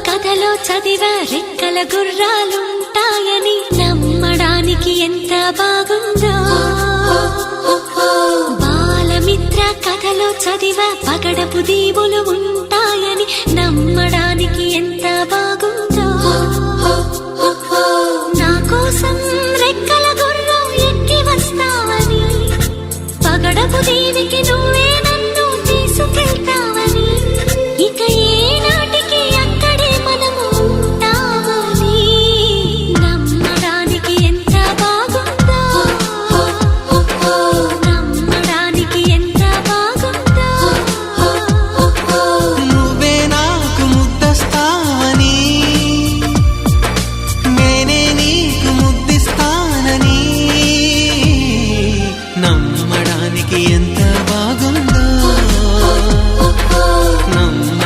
కథలో చదివా రెక్కల గుర్రాలుంటాయని నమ్మడానికి ఎంత బాగుందో బాలమిత్ర కథలో చదివా పగడపు దీవులు